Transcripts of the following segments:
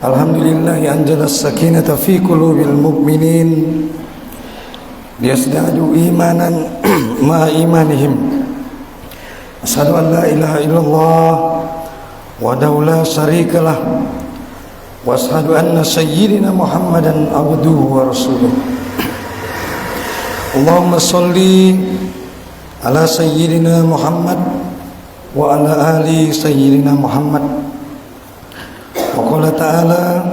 Alhamdulillahi anzala as-sakinata fi qulubil mu'minin liyazdadu imanan ma imanihim. Asyhadu an la ilaha illallah wahdahu la syarikalah wa asyhadu anna sayyidina Muhammadan abduhu wa rasuluh. Allahumma sholli ala sayyidina Muhammad wa ala ali sayyidina Muhammad. Wa qala ta'ala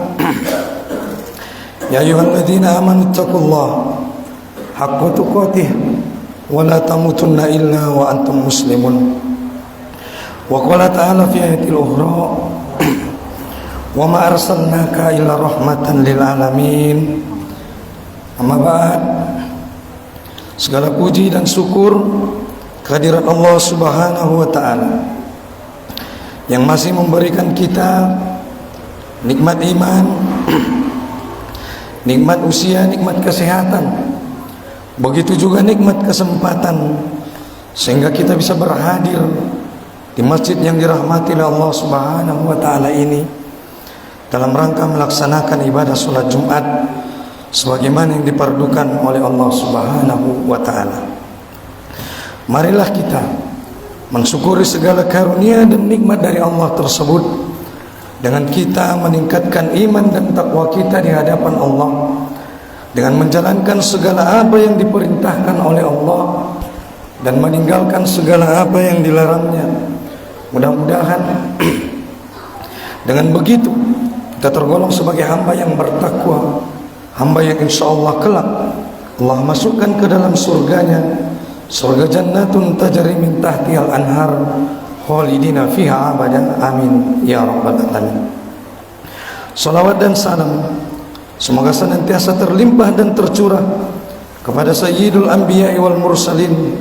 ya ayyuhalladzina amanu taqullaha haqqa tuqatih wa la tamutunna illa wa antum muslimun. Wa qala ta'ala fi ayatil ukhra wa ma arsalnaka illa rahmatan lil alamin. Amma ba'd. Segala puji dan syukur kehadirat Allah Subhanahu wa taala yang masih memberikan kita nikmat iman, nikmat usia, nikmat kesehatan, begitu juga nikmat kesempatan, sehingga kita bisa berhadir di masjid yang dirahmati oleh Allah Subhanahu wa taala ini dalam rangka melaksanakan ibadah salat Jumat sebagaimana yang diperdukan oleh Allah Subhanahu wa taala. Marilah kita mensyukuri segala karunia dan nikmat dari Allah tersebut dengan kita meningkatkan iman dan takwa kita di hadapan Allah, dengan menjalankan segala apa yang diperintahkan oleh Allah dan meninggalkan segala apa yang dilarangnya. Mudah-mudahan dengan begitu kita tergolong sebagai hamba yang bertakwa, hamba yang insya Allah kelak Allah masukkan ke dalam surganya, surga jannatun tajri min tahtihal anhar khalidina fiha abadan, amin ya rabbal alamin. Salawat dan salam semoga senantiasa terlimpah dan tercurah kepada sayyidul anbiya wal mursalin,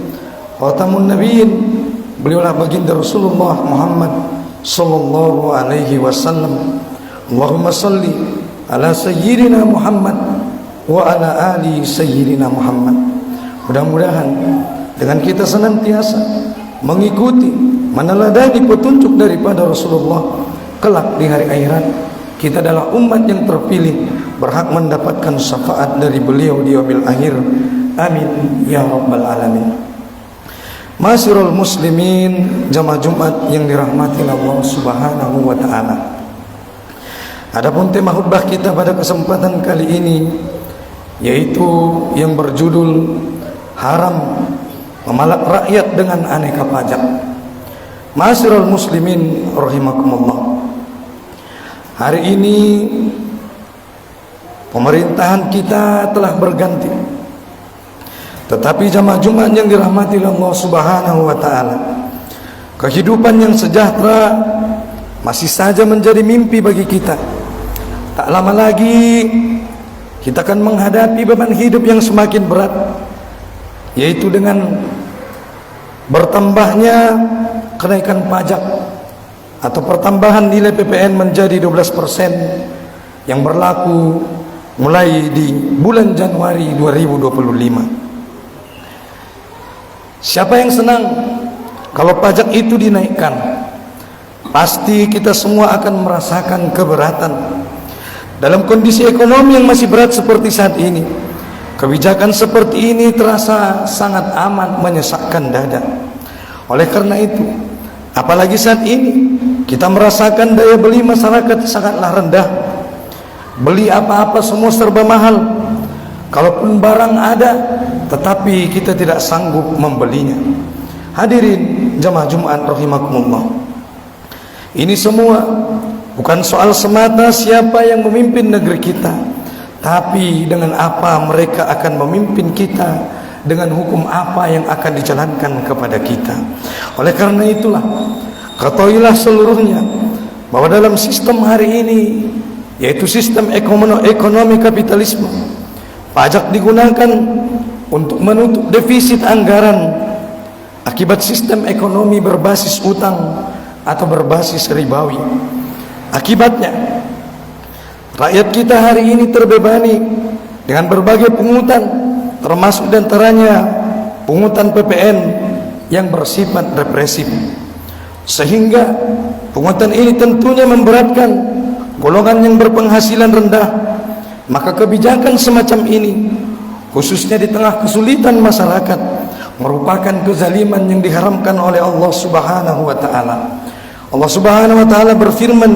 khatamun nabiyyin, beliaulah baginda Rasulullah Muhammad sallallahu alaihi wasallam. Allahumma salli ala sayyidina Muhammad wa ala ali sayyidina Muhammad. Mudah-mudahan dengan kita senantiasa mengikuti, meneladani petunjuk daripada Rasulullah, kelak di hari akhirat kita adalah umat yang terpilih, berhak mendapatkan syafaat dari beliau di yaumil akhir, amin ya rabbal alamin. Ma'asyiral muslimin, jamaah Jumat yang dirahmati Allah Subhanahu wa taala. Adapun tema khutbah kita pada kesempatan kali ini yaitu yang berjudul haram memalak rakyat dengan aneka pajak. Ma'asyiral muslimin rahimakumullah. Hari ini pemerintahan kita telah berganti, tetapi jamaah Jumat yang dirahmati Allah Subhanahu wa taala, kehidupan yang sejahtera masih saja menjadi mimpi bagi kita. Tak lama lagi kita akan menghadapi beban hidup yang semakin berat, yaitu dengan bertambahnya kenaikan pajak atau pertambahan nilai PPN menjadi 12% yang berlaku mulai di bulan Januari 2025. Siapa yang senang kalau pajak itu dinaikkan? Pasti kita semua akan merasakan keberatan. Dalam kondisi ekonomi yang masih berat seperti saat ini, kebijakan seperti ini terasa sangat amat menyesakkan dada. Oleh karena itu, apalagi saat ini kita merasakan daya beli masyarakat sangatlah rendah. Beli apa-apa semua serba mahal. Kalaupun barang ada, tetapi kita tidak sanggup membelinya. Hadirin jamaah Jumat rahimakumullah, ini semua bukan soal semata siapa yang memimpin negeri kita, tapi dengan apa mereka akan memimpin kita, dengan hukum apa yang akan dijalankan kepada kita. Oleh karena itulah, ketahuilah seluruhnya bahwa dalam sistem hari ini, yaitu sistem ekonomi kapitalisme, pajak digunakan untuk menutup defisit anggaran akibat sistem ekonomi berbasis utang atau berbasis ribawi. Akibatnya rakyat kita hari ini terbebani dengan berbagai pungutan, termasuk diantaranya pungutan PPN yang bersifat represif, sehingga pungutan ini tentunya memberatkan golongan yang berpenghasilan rendah, maka kebijakan semacam ini, khususnya di tengah kesulitan masyarakat, merupakan kezaliman yang diharamkan oleh Allah Subhanahu wa taala. Allah Subhanahu wa taala berfirman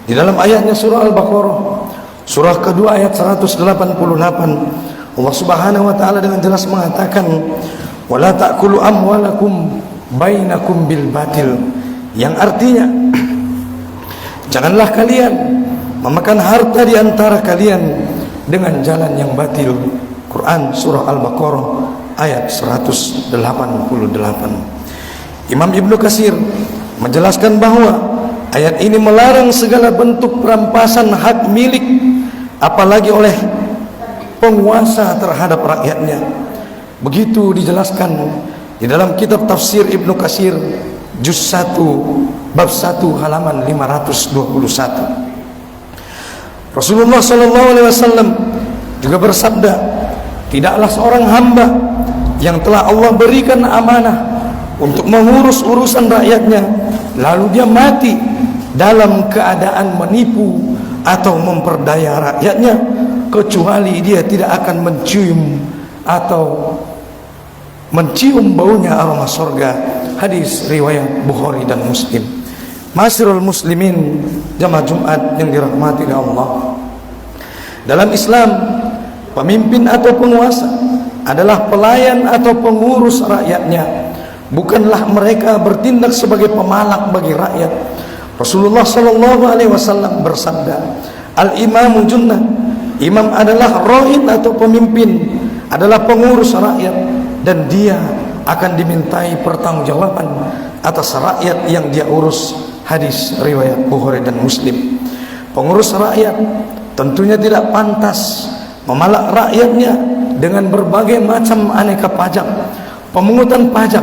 di dalam ayatnya surah Al-Baqarah, surah kedua ayat 188. Allah Subhanahu wa taala dengan jelas mengatakan, "Wala ta'kulu amwalakum bainakum bil batil." Yang artinya, janganlah kalian memakan harta di antara kalian dengan jalan yang batil. Quran surah Al-Baqarah ayat 188. Imam Ibnu Katsir menjelaskan bahwa ayat ini melarang segala bentuk perampasan hak milik, apalagi oleh penguasa terhadap rakyatnya. Begitu dijelaskan di dalam kitab tafsir Ibnu Katsir juz 1 bab 1 halaman 521. Rasulullah sallallahu alaihi wasallam juga bersabda, tidaklah seorang hamba yang telah Allah berikan amanah untuk mengurus urusan rakyatnya, lalu dia mati dalam keadaan menipu atau memperdaya rakyatnya, kecuali dia tidak akan mencium baunya aroma surga. Hadis riwayat Bukhari dan Muslim. Ma'asyiral muslimin, jamaah Jumat yang dirahmati oleh Allah. Dalam Islam, pemimpin atau penguasa adalah pelayan atau pengurus rakyatnya. Bukanlah mereka bertindak sebagai pemalak bagi rakyat. Rasulullah sallallahu alaihi wasallam bersabda, "Al-imamu junnah." Imam adalah ra'in atau pemimpin, adalah pengurus rakyat, dan dia akan dimintai pertanggungjawaban atas rakyat yang dia urus. Hadis riwayat Bukhari dan Muslim. Pengurus rakyat tentunya tidak pantas memalak rakyatnya dengan berbagai macam aneka pajak, pemungutan pajak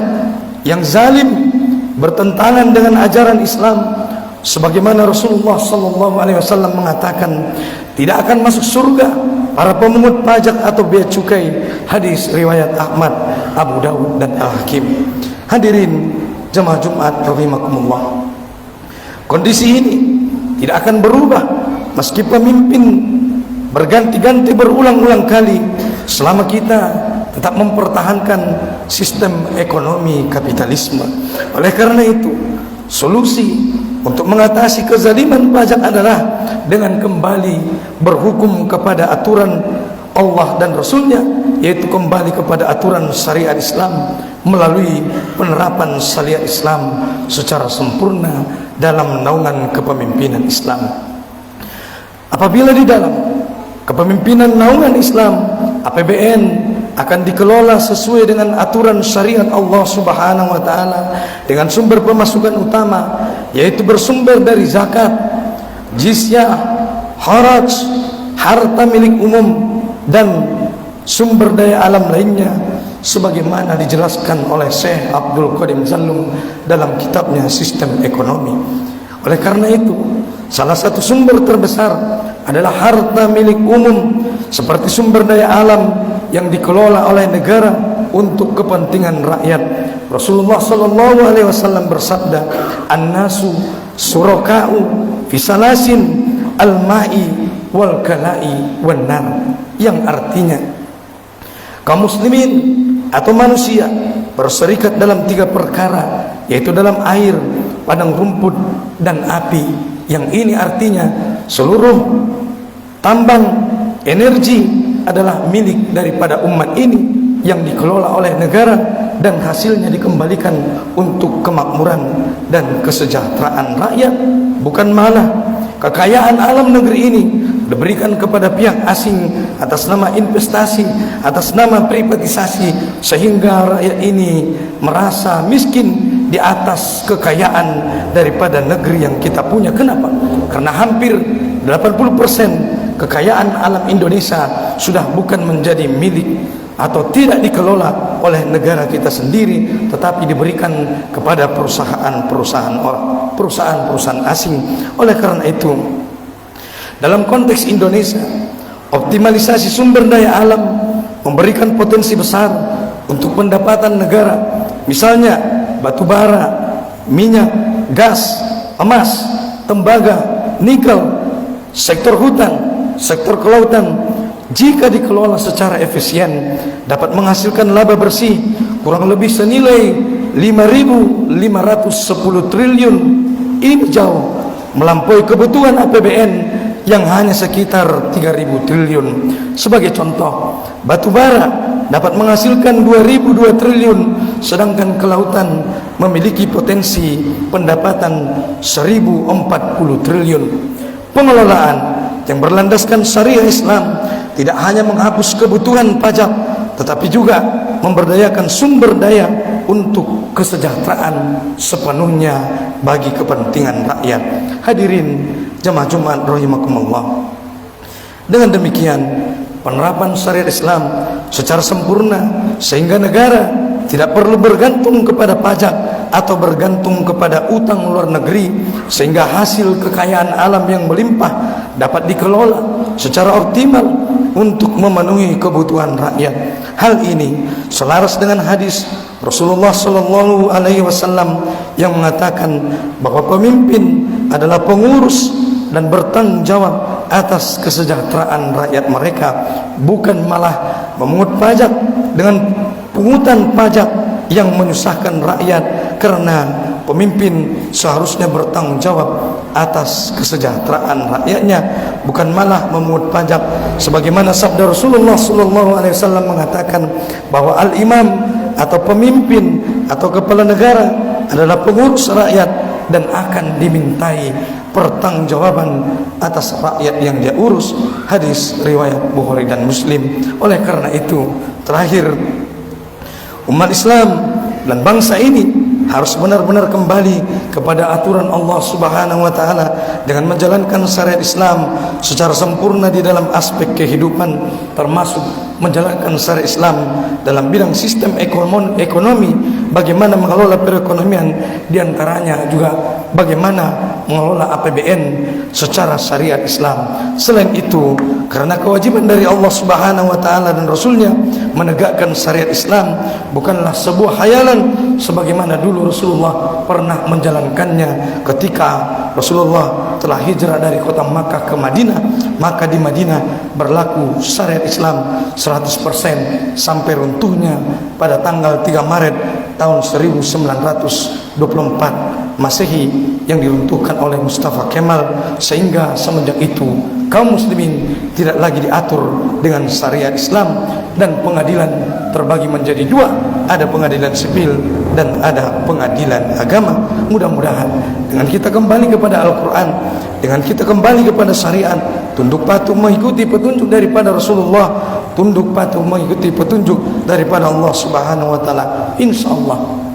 yang zalim, bertentangan dengan ajaran Islam. Sebagaimana Rasulullah sallallahu alaihi wasallam mengatakan, tidak akan masuk surga para pemungut pajak atau bea cukai. Hadis riwayat Ahmad, Abu Dawud dan Al-Hakim. Hadirin jemaah Jumat rahimakumullah, kondisi ini tidak akan berubah meski pemimpin berganti-ganti berulang-ulang kali selama kita tetap mempertahankan sistem ekonomi kapitalisme. Oleh karena itu, solusi untuk mengatasi kezaliman pajak adalah dengan kembali berhukum kepada aturan Allah dan Rasulnya, yaitu kembali kepada aturan syariat Islam melalui penerapan syariat Islam secara sempurna dalam naungan kepemimpinan Islam. Apabila di dalam kepemimpinan naungan Islam, APBN akan dikelola sesuai dengan aturan syariat Allah Subhanahu wa taala dengan sumber pemasukan utama, yaitu bersumber dari zakat, jizyah, haraj, harta milik umum, dan sumber daya alam lainnya, sebagaimana dijelaskan oleh Syekh Abdul Qadim Zallum dalam kitabnya Sistem Ekonomi. Oleh karena itu, salah satu sumber terbesar adalah harta milik umum, seperti sumber daya alam yang dikelola oleh negara untuk kepentingan rakyat. Rasulullah sallallahu alaihi wasallam bersabda, "An-nasu suraka'u fi salasin al-ma'i wal kala'i wan nar." Yang artinya, kaum muslimin atau manusia berserikat dalam 3 perkara, yaitu dalam air, padang rumput, dan api. Yang ini artinya seluruh tambang energi adalah milik daripada umat ini yang dikelola oleh negara, dan hasilnya dikembalikan untuk kemakmuran dan kesejahteraan rakyat. Bukan malah kekayaan alam negeri ini diberikan kepada pihak asing atas nama investasi, atas nama privatisasi, sehingga rakyat ini merasa miskin di atas kekayaan daripada negeri yang kita punya. Kenapa? Karena hampir 80% kekayaan alam Indonesia sudah bukan menjadi milik atau tidak dikelola oleh negara kita sendiri, tetapi diberikan kepada perusahaan-perusahaan asing. Oleh karena itu, dalam konteks Indonesia, optimalisasi sumber daya alam memberikan potensi besar untuk pendapatan negara. Misalnya batu bara, minyak, gas, emas, tembaga, nikel, sektor hutan, sektor kelautan, jika dikelola secara efisien dapat menghasilkan laba bersih kurang lebih senilai 5.510 triliun. Ini jauh melampaui kebutuhan APBN yang hanya sekitar 3.000 triliun. Sebagai contoh, batu bara dapat menghasilkan 2.002 triliun, sedangkan kelautan memiliki potensi pendapatan 1.040 triliun. Pengelolaan yang berlandaskan syariah Islam tidak hanya menghapus kebutuhan pajak, tetapi juga memberdayakan sumber daya untuk kesejahteraan sepenuhnya bagi kepentingan rakyat. Hadirin jamaah Jumat rahimakumullah. Dengan demikian, penerapan syariat Islam secara sempurna sehingga negara tidak perlu bergantung kepada pajak atau bergantung kepada utang luar negeri, sehingga hasil kekayaan alam yang melimpah dapat dikelola secara optimal untuk memenuhi kebutuhan rakyat. Hal ini selaras dengan hadis Rasulullah sallallahu alaihi wasallam yang mengatakan bahwa pemimpin adalah pengurus dan bertanggung jawab atas kesejahteraan rakyat mereka, bukan malah memungut pajak dengan pungutan pajak yang menyusahkan rakyat, karena pemimpin seharusnya bertanggung jawab atas kesejahteraan rakyatnya, bukan malah memungut pajak. Sebagaimana sabda Rasulullah sallallahu alaihi wasallam mengatakan bahwa al-imam atau pemimpin atau kepala negara adalah pengurus rakyat dan akan dimintai pertanggungjawaban atas rakyat yang dia urus. Hadis riwayat Bukhari dan Muslim. Oleh karena itu, terakhir, umat Islam dan bangsa ini harus benar-benar kembali kepada aturan Allah Subhanahu wa taala dengan menjalankan syariat Islam secara sempurna di dalam aspek kehidupan, termasuk menjalankan syariat Islam dalam bidang sistem ekonomi, bagaimana mengelola perekonomian, diantaranya juga bagaimana mengelola APBN secara syariat Islam. Selain itu, karena kewajiban dari Allah Subhanahu wa taala dan Rasulnya menegakkan syariat Islam bukanlah sebuah khayalan, sebagaimana dulu Rasulullah pernah menjalankannya ketika Rasulullah telah hijrah dari kota Makkah ke Madinah. Maka di Madinah berlaku syariat Islam 100% sampai runtuhnya pada tanggal 3 Maret tahun 1924 Masehi yang diruntuhkan oleh Mustafa Kemal, sehingga semenjak itu kaum muslimin tidak lagi diatur dengan syariat Islam dan pengadilan terbagi menjadi dua, ada pengadilan sipil dan ada pengadilan agama. Mudah-mudahan dengan kita kembali kepada Al-Quran, dengan kita kembali kepada syariat, tunduk patuh mengikuti petunjuk daripada Rasulullah, tunduk patuh mengikuti petunjuk daripada Allah Subhanahu wa taala, insyaallah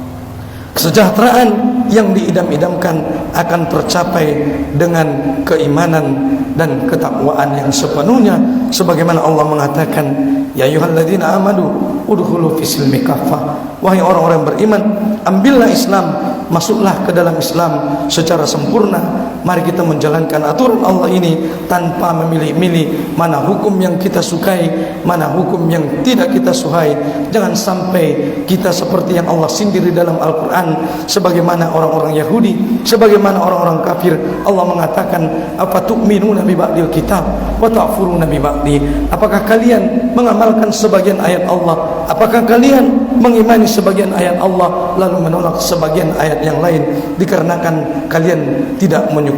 kesejahteraan yang diidam-idamkan akan tercapai dengan keimanan dan ketakwaan yang sepenuhnya, sebagaimana Allah mengatakan, ya ayyuhalladzina amanu udkhulu fis-silmi kaffah, wahai orang-orang beriman, ambillah Islam, masuklah ke dalam Islam secara sempurna. Mari kita menjalankan aturan Allah ini tanpa memilih-milih mana hukum yang kita sukai, mana hukum yang tidak kita sukai. Jangan sampai kita seperti yang Allah sindir di dalam Al-Quran, sebagaimana orang-orang Yahudi, sebagaimana orang-orang kafir. Allah mengatakan, apa tu'minuna bi ba'dil kitab wa ta'furuna bi ba'di. Apakah kalian mengamalkan sebagian ayat Allah? Apakah kalian mengimani sebagian ayat Allah lalu menolak sebagian ayat yang lain dikarenakan kalian tidak menyukainya?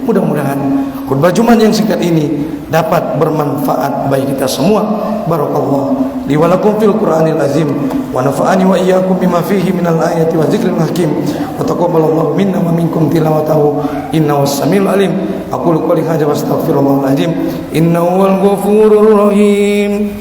Mudah-mudahan khutbah Jumat yang singkat ini dapat bermanfaat bagi kita semua. Barakallahu li wa lakum fil Qur'anil azim wa nafa'ani wa iyyakum bima fihi minal ayati wa dzikril hakim wa taqabbalallahu minna wa minkum tilawatahu innahu was-samiul alim. Aqulu qouli hadza wa astaghfirullahal azim innahu wal ghafurur rahim.